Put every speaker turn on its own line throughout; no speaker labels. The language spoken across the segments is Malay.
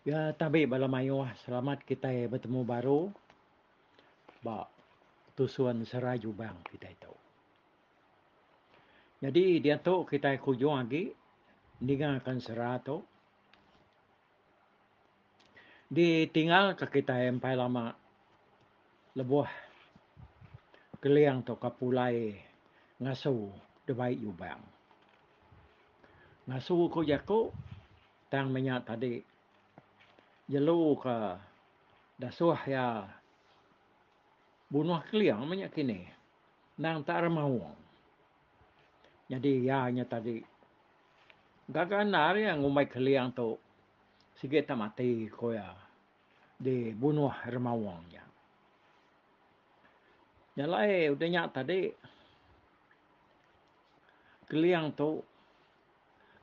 Ya, tabi bala mayo selamat kita bertemu baru. Ba tusuan seraju bang kita itu. Jadi dia tu kita kujung lagi dengarkan serato. Ditinggal ke kita empai lama lebuh keliang tu kapulai ngasu debai ubang. Ngasu ko jako tang minyak tadi. Jelu ke dasuh ya bunuh keliang minyak kini. Nang tak remawang. Jadi ya nya tadi gaganar yang ngumai keliang tu sige ta mati ko ya dibunuh remawangnya. Nyalai udah nyak tadi keliang tu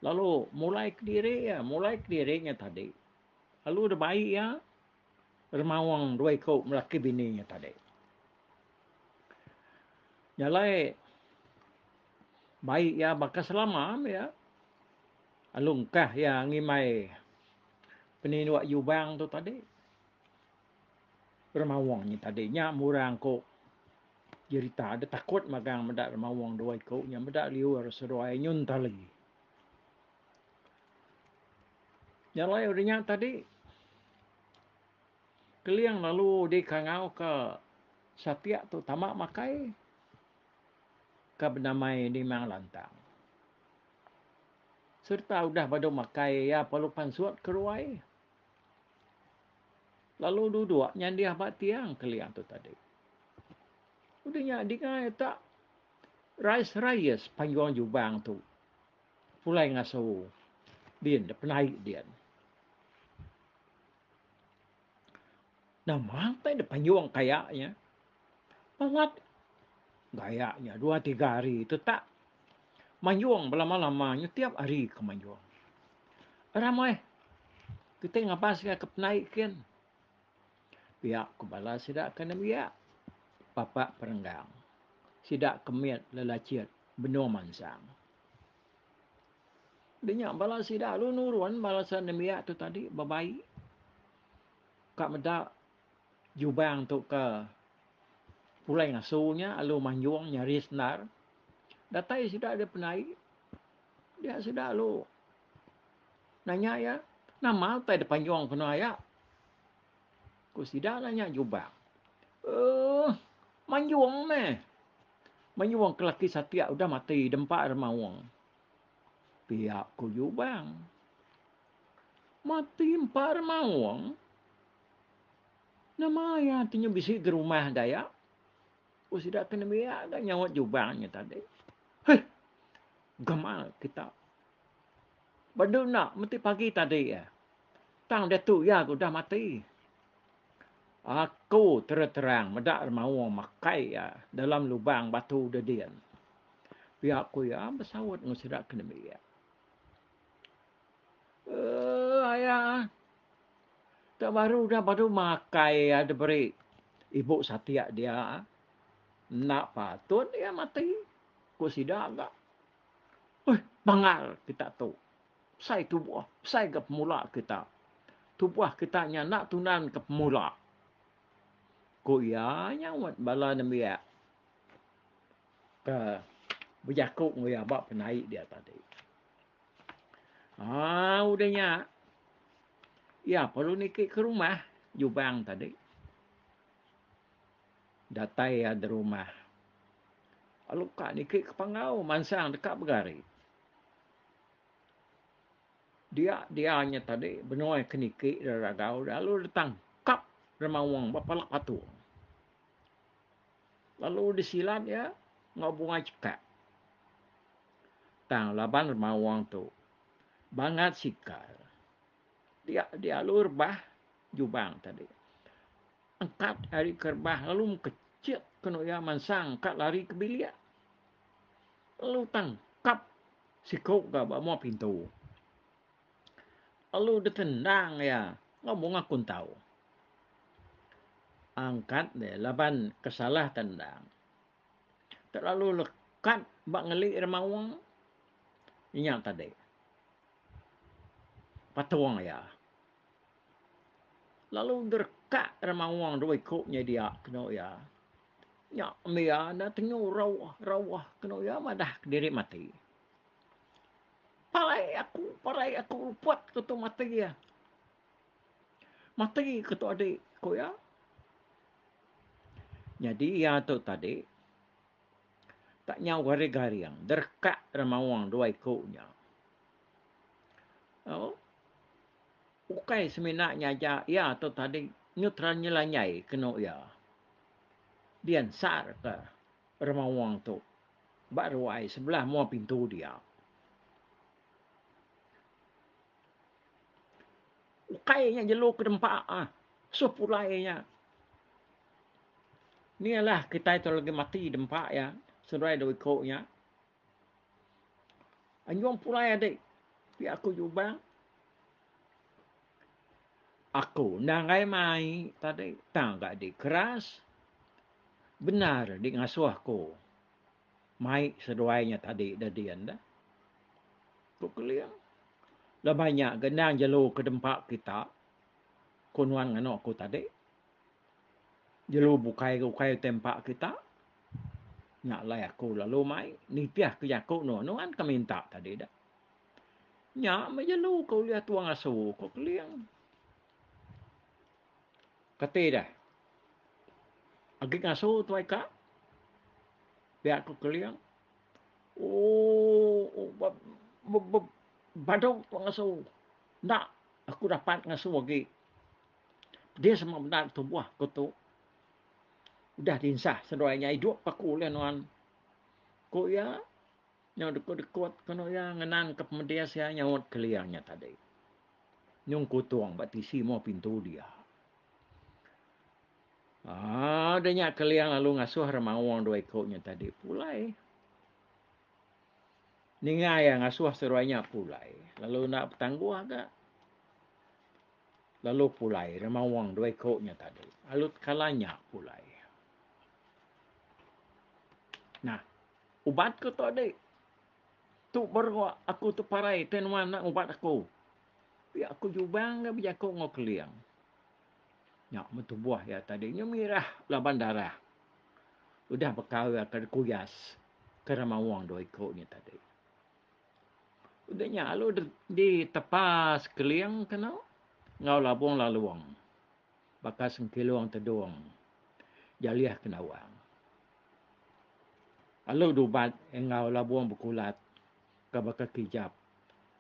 lalu mulai ke dirinya tadi. Lalu udah baik ya remawang dua ikut melaki bininya tadi. Nyalai baik ya bakas selama ya. Alungkah ya ngimai peninwak yubang tu tadi. Remawangnya tadinya murang ko cerita ada takut magang mendak remawang dua ikutnya mendak liur seruai nyun tali. Nyalai udah nyak tadi keliang lalu di kangau ke satiak tu tamak makai ke benamai di mang lantang. Serta udah pada makai ya palu pansuat keruai. Lalu duduk nyandiah bat tiang keliang tu tadi. Udahnya dingai tak rais panjuang jubang tu. Pulai ngasu din penaik dia. Nah, mantai de panjuang kayaknya. Banget gayanya 2-3 hari itu tak manjuang lama-lamanya tiap hari ke manjuang. Ramai kita ngapas ke penaikan. Pihak kepala sidak kena biak. Bapak perenggang. Sidak kemiat lelaciat benua mansang. Dia bala sidak lu nuruan balasan demiak tu tadi babai. Kak medak jubang tu ke pulai ngasunya alu manjuang nyaris nar. Datai sidak ada penaik. Dia sidak lu nanya ya. Nama tai de panjuang kena ya. Ku sidak nanya jubang. Manjuang meh. Manjuang kelaki satiak udah mati dempak remawang. Pihak ku jubang. Mati empat remawang. Nama ya artinya bisik ke rumah daya. Ku sidak kena biak dah nyawat jubangnya tadi. Hei, gamal kita. Badu nak mati pagi tadi ya. Tang dia tu ya aku dah mati. Aku terang medak remawang makai ya dalam lubang batu dedian. Pihak ku ya bersawat ngusidak kena biak. Ayah. Tak baru dah baru makai ada beri. Ibu satiak dia. Nak patut dia mati. Ku sidak agak. Bangal kita tu. Sai tubuh. Sai ke pemula kita. Tubuh kita nak tunan ke pemula. Ku ya nyawat bala nembia. Ke berjakuk nguya bak penaik dia tadi. Udahnya. Ya perlu nikik ke rumah. Jubang tadi. Datai ada rumah. Lalu kak nikik ke pangau. Mansang dekat bergari. Dia hanya tadi benoi ke nikik ragau. Lalu datang kap remawang bapalak patu. Lalu disilat ya. Ngobungai cekak. Tang laban remawang tu. Bangat sikal. Dia alur bah jubang tadi. Angkat hari kerbah lalu kecil kena ya mansang kat lari ke bilik. Lalu tangkap sikok ke bawah pintu. Lalu ditendang ya. Ngomong aku tahu. Angkat deh laban kesalah tendang. Terlalu lekat bak ngelik remawang. Ingat tadi. Patuang ya. lalu derkak remawang doi koknya dia kena ya. Nya mia na tengok rawah kena ya madah diri mati. Parai aku buat ketu mati ya. Mati ketu adik ko ya. Jadi ya tu tadi tak nyau gari-gariang derkak remawang doi koknya. Oh, ukai seminaknya aja ya tu tadi nyutranya lanyai kena ya. Dian sar ke remawang tu. Baru ai sebelah mua pintu dia. Ukainya jeluk ke dempak ah. Supulainya. Ni lah kita itu lagi mati dempak ya. Serai do ikutnya. Anjong pulai adik. Pi aku jubang. Aku nangai mai tadi tangga di keras. Benar di ngasuh aku. Mai seduainya tadi dadian dah. Ku keliang. Lah banyak gendang jelu ke dempak kita. Kunuan ngano aku tadi. Jelu bukai tempat kita. Nyak lai aku lalu mai. Ni piah ke aku no. No kan keminta tadi dah. Nyak mai jelu kau lihat tuang asuh. Ku keliang. Kata dah. Agi ngasuh tuai kak. Biar aku keliang. Oh, badau tuang asuh. Nak, aku dapat ngasuh lagi. Dia sama benar tu buah kutu. Udah diinsah sedoanya hidup aku lenuan. Ko ya, nyaw dekut-dekut kono ya ngenan ke pemedia saya nyawut keliangnya tadi. Nyung kutuang batisi mau pintu dia. Ah, adanya keliang lalu ngasuh remawang dua ikutnya tadi pulai. Ninga yang ngasuh seruanya pulai. Lalu nak bertangguh agak. Lalu pulai remawang dua ikutnya tadi. Lalu kalanya pulai. Nah, ubat ke tu adik. Tu baru aku tu parai. Tenuan nak ubat aku. Ya aku jubang ke biar aku ngok keliang. Nyak metu buah ya tadi. Nya mirah laban darah. Udah berkawal ke kuyas. Ke remawang dua ikutnya tadi. Udahnya lalu di tepas keliang kena. Ngau labung laluang. Bakas sengkiluang teduang. Jaliah kenawang. Lalu dubat ngau labung berkulat. Kabaka kijap.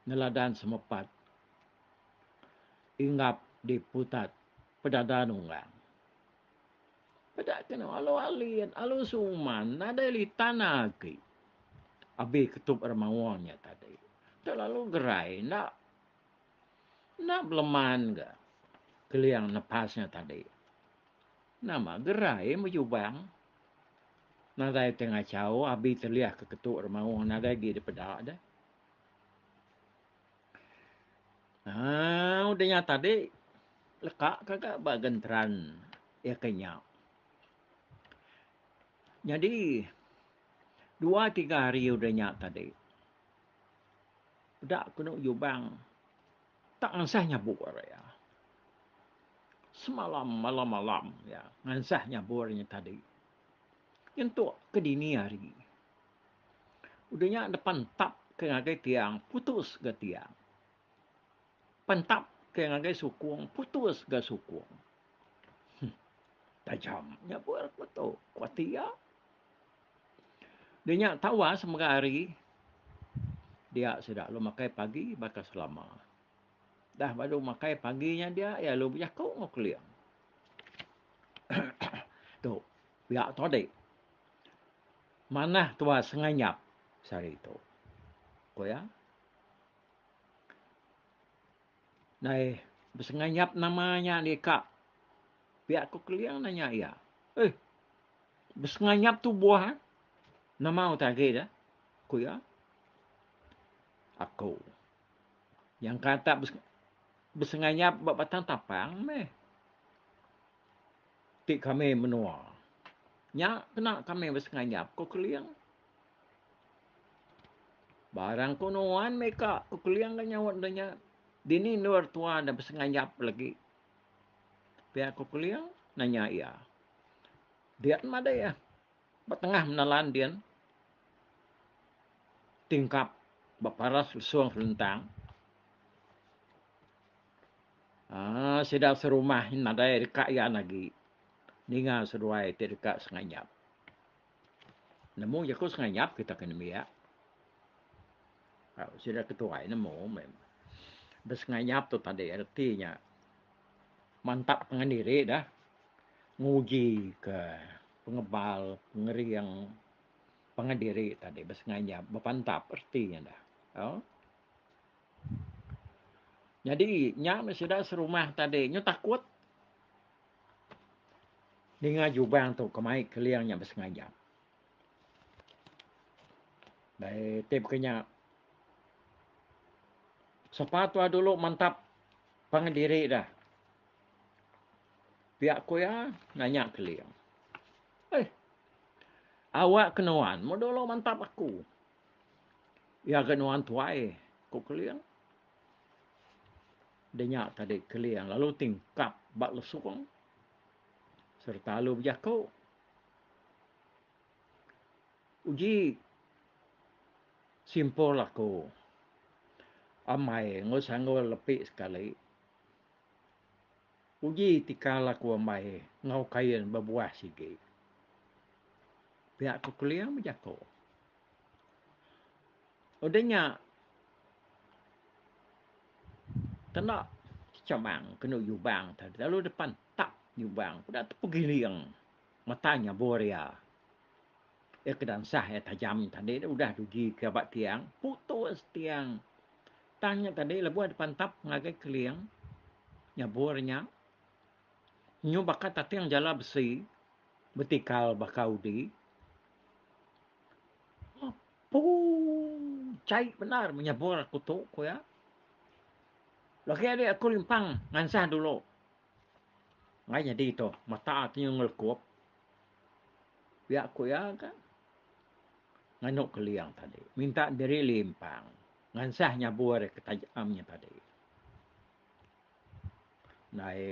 Neladan semepat. Ingap diputat. Pedadan ungang. Pedak kena alu alien. Alu suman. Nada li tanah ke. Abi ketup remawangnya tadi. Terlalu gerai. Nak beleman ke. Keliang nepasnya tadi. Nama gerai menjubang. Nadai tengah jauh, abi terlihat ke ketuk remawang. Nadai di pedak dah. Udahnya tadi. Lekak kagak bagentran. Ya kenyap. Jadi, 2-3 hari udahnya tadi. Udah kena jubang. Tak ngansah nyabur ya. Semalam, malam-malam ya. Ngansah nyaburnya tadi. Untuk ke dini hari. Udahnya depan tap ke ngagai tiang. Putus ke tiang. Pentap ke ngagai sukung. Putus ke sukung. Tajam. Nyabur betul. Kuatia. Dia nyak tahu semoga hari. Dia sudah lu makai pagi. Bakal selama. Dah baru makai paginya dia. Ya lu biar kau ngok liang. Tuh. Biar tadi. Mana tua senganyap. Sari itu. Kau ya. Nah, bersenganyap namanya ni kak. Biar aku keliang nanya ya. Bersenganyap tu buah. Nama tak dah. Aku ya. Aku. Yang kata bersenganyap buat batang tapang meh. Tik kami menua. Nya kena kami bersenganyap. Kau keliang. Barang kunuan mereka. Kau keliang kan nyawat danya. Dini luar tua ada bersenganyap lagi. Pihak ko keliang nanya ia. Dia mada ya. Batengah menalan dia. Tingkap baparas suang selentang. Sedang serumah nada ya dekat ya lagi. Ninga seruai dekat senganyap. Nemu ya ko senganyap kita kena miak. Sudah ketua nemu memang. Bersenganyap tu tadi artinya mantap pengendiri dah. Nguji ke pengebal, pengeriang pengendiri tadi bersenganyap, berpantap artinya dah. Oh. Jadi, nya sudah serumah tadi, nyo takut. Dengar jubang tu kemai keliangnya bersenganyap. Baik, tip kenya. Sepatu dulu mantap pengendiri dah. Pihak ko ya nanya keliang. Awak kenuan, mo dulu mantap aku. Ya kenuan tuai, ko keliang. Denyak tadi keliang, lalu tingkap bak lesukong. Serta lalu berjako. Uji simpul aku. Amai ngosangol lepik sekali. Uji tikal aku amai ngau kain berbuah sikit. Pihak ko keliang berjako. Udahnya tenak cabang kena yubang tadi. Lalu depan tak yubang. Pada pergi liang. Matanya boria. Kedan sah ya tajam tadi. Udah dugi ke abad tiang. Putus tiang. Tanya tadi lebuh depan tap ngagai keliang. Nyabornya. Nyo bakat tati yang jala besi. Betikal bakau di. Cai benar menyabor aku tu ko ya. Lagi ada aku limpang ngansah dulu. Ngai jadi tu mata ati yang ngelkup. Biak ko ya kan. Nganuk keliang tadi. Minta diri limpang. Ngansah nyabur ketajamnya tadi. Nai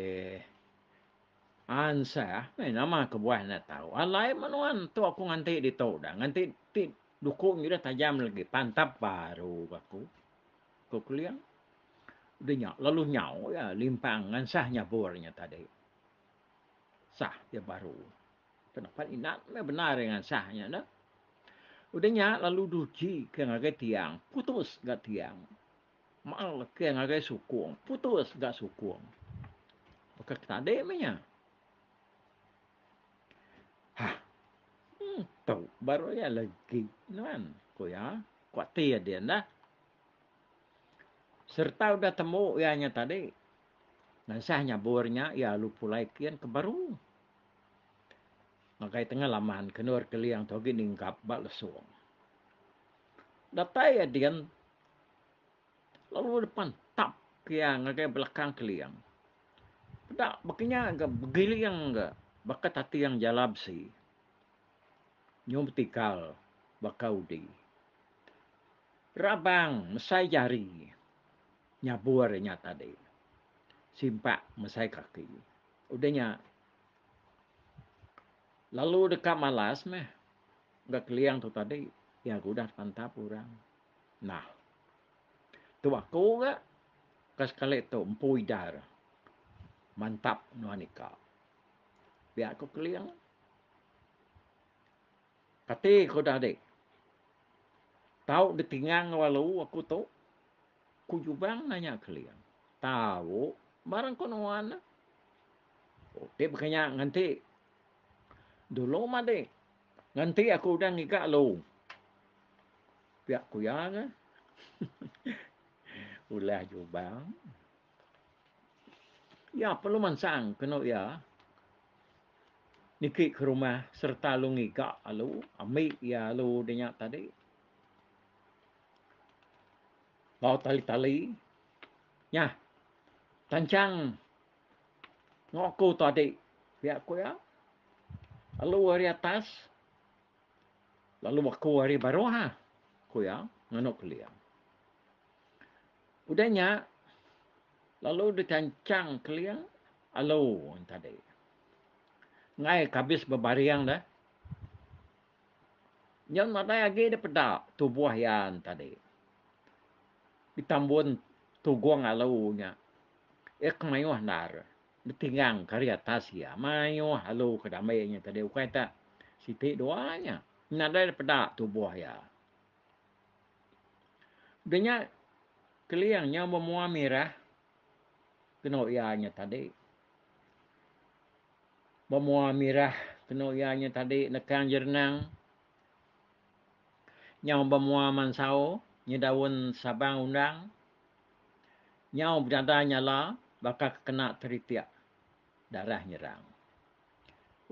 ansah, nama kebuah nak tahu. Alai manuan tu aku nganti di tu dah. Nganti ti dukung juga tajam lagi. Pantap baru aku. Ko keliang. Udah nyaw. Lalu nyaw ya limpang ngansah nyaburnya tadi. Sah dia baru. Kenapa inat? Benar dengan sahnya. Nah. Udahnya lalu duci ke ngagai tiang. Putus gak tiang. Mal ke ngagai sukung. Putus gak sukung. Maka tadi namanya. Hah. Tahu. Baru ya lagi. Kan. Ko ya. Kuatir dia dah. Serta udah temu ianya tadi. Ngansah nyaburnya. Ya lu pulai kian ke baru. Makai tengah laman kenur keliang togi ningkap bak lesuang. Datai ya dia lalu depan tap kiang ngagai belakang keliang. Tak bakinya agak begiliang enggak. Bakat hati yang jalab si. Nyom tikal bakau di. Rabang mesai jari. Nyaburnya tadi. Simpak mesai kaki. Udahnya lalu dekat malas meh. Enggak keliang tu tadi. Ya udah pantap orang. Nah. Tu aku enggak. Kaskali tu empui dar. Mantap nuanika. Biar aku keliang. Kati ko dah dek. Tahu ditinggang walau aku tu. Kujubang nanya keliang. Tahu. Barang konoan. Dia berkanya nganti. Dulu mah dek. Nganti aku udah ngikak lu. Biar aku ya kan. Ulah jubang. Ya perlu mansang. Kena ya. Nikik ke rumah. Serta lu ngikak lu. Amik ya lu denyak tadi. Bawa tali-tali. Ya. Tancang. Ngoku tadi. Biar aku ya. Lalu hari atas. Lalu aku hari baru ha. Aku ya. Nganuk keliang. Udahnya. Lalu ditancang keliang. Alo tadi. Ngai kabis babariang dah. Yang nadai lagi dia pedak tubuh yang tadi. Ditambun tuguang alaunya. Mayuh nar. Ditinggang karya tasia. Mayuh alau kedamainya tadi. Ukai tak. Siti doanya. Nadai pedak tubuh ya. Denya keliangnya memua mirah. Kena ianya tadi. Memua mirah. Kena ianya tadi. Nekang jernang. Nyau memua mansau. Nyedaun sabang undang. Nyau berada nyala. Bakal kena teritiak. Darah nyerang.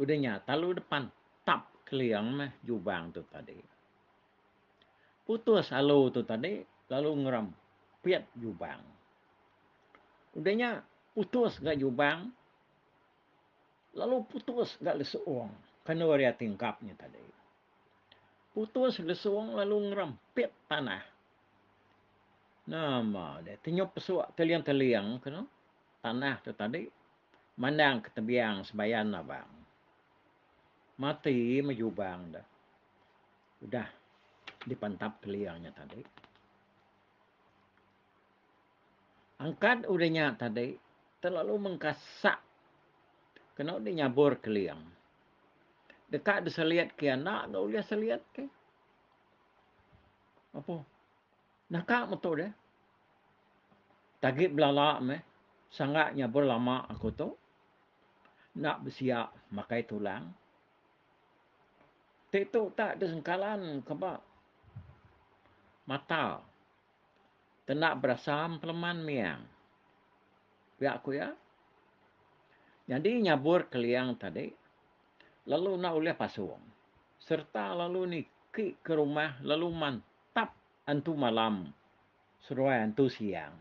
Udahnya talu depan tap keliang mah jubang tu tadi. Putus alu tu tadi lalu ngeram piat jubang. Udahnya putus gak jubang lalu putus gak lesuong kena waria tingkapnya tadi. Putus lesuong lalu ngeram piat tanah. Nama dia tinyop pesuak teliang-teliang kena tanah tu tadi mandang ke tebiang sebayan abang. Mati majubang dah. Udah dipantap keliangnya tadi. Angkat udahnya tadi terlalu mengkasak. Kena dia nyabur keliang. Dekat dia seliat ke anak, gak boleh seliat ke. Apa? Nakak betul dia. Tagip belalak meh. Sangat nyabur lama aku tu. Nak bersiap makai tulang. Itu tak ada sengkalan kebak. Mata. Tenak berasam peleman miang. Pihak aku ya. Jadi nyabur keliang tadi. Lalu nak oleh pasung. Serta lalu ni ke rumah. Lalu mantap antu malam. Seruai antu siang.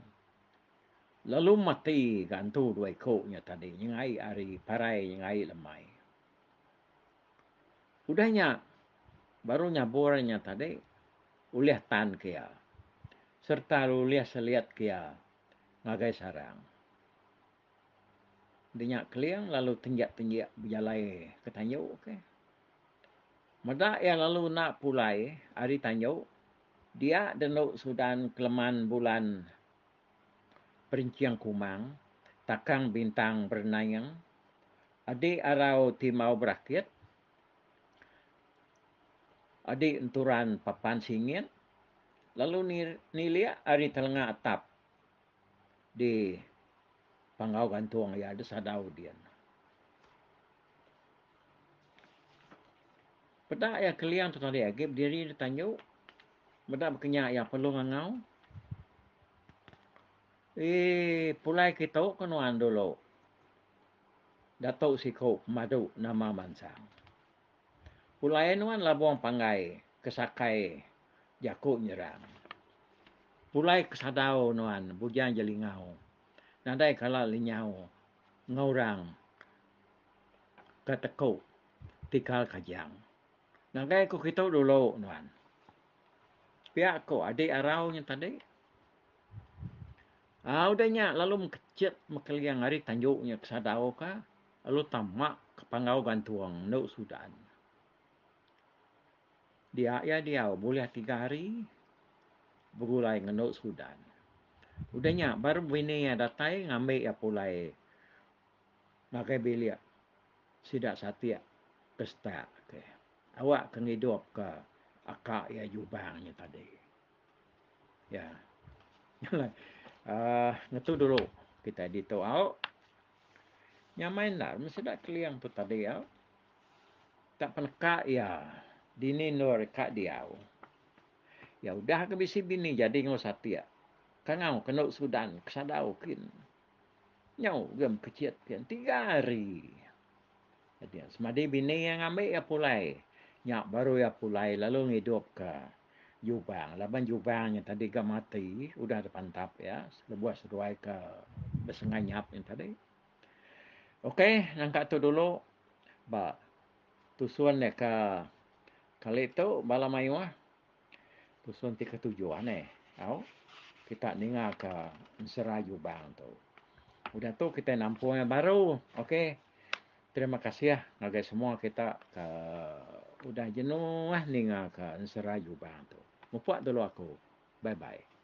Lalu mati gantu dua ikutnya tadi. Nyengai ari parai, nyengai lemai. Udahnya. Baru nyaburnya tadi. Ulih tan kia. Serta ulih seliat kia. Ngagai sarang. Dinyak keliang lalu tenjak-tenjak berjalai ke Tanjung. Okay. Madak yang lalu nak pulai hari Tanjung. Dia denuk sudan keleman bulan perinciang kumang. Takang bintang bernayang. Adik arau timau berakit. Adik enturan papan singit. Lalu niliak hari telengah atap. Di pangau gantung ya ada sadau dia. Pedak ya keliang tu tadi agib diri di Tanjung. Pedak berkenyak yang perlu ngangau. Pulai kita kenuan dulu. Datuk Sikop Madu nama mansang. Pulai nuan labuang panggai kesakai jakuk nyerang. Pulai kesadau nuan bujang jelingau. Nadai kala linyau ngaurang ketekuk tikal kajang. Nadai ku kita dulu nuan. Pihak ko adik araunya tadi. Udahnya lalu mengkecit mekeliang hari Tanjungnya kesadau ka. Lalu tamak ke pangau gantuang nuk sudan. Dia boleh 3 hari bergulai ngenuk sudan. Udahnya baru bini yang datai ngambil ya pulai makai belia sidak satia pesta. Okay. Awak kena hidup ke akak ya jubangnya tadi. Ya. Ngetu dulu kita dito awak. Nyamain lah mesti dak keliang tu tadi ya. Tak penekak ya. Dini nur kak dia. Ya udah ke bisi bini jadi ngau satia. Kangau kenuk sudan kesadau kin. Nyau gem kecit pian 3 hari. Jadi semadi bini yang ambil ya pulai. Nyak baru ya pulai lalu ngidup ke jubang. Laban jubangnya tadi gak mati. Udah ada pantap ya. Lebuah seruai ke besenganyap yang tadi. Okey, nangkat tu dulu. Ba, tusuan ya ke kali itu bala mayuah. Tusuan ke tujuan Kita ninga ke serai jubang tu. Udah tuh kita nampung yang baru. Oke. Terima kasih ya ngagai semua kita ke udah jenuh nih ke Serayu Bang tuh. Mupuak dulu aku. Bye bye.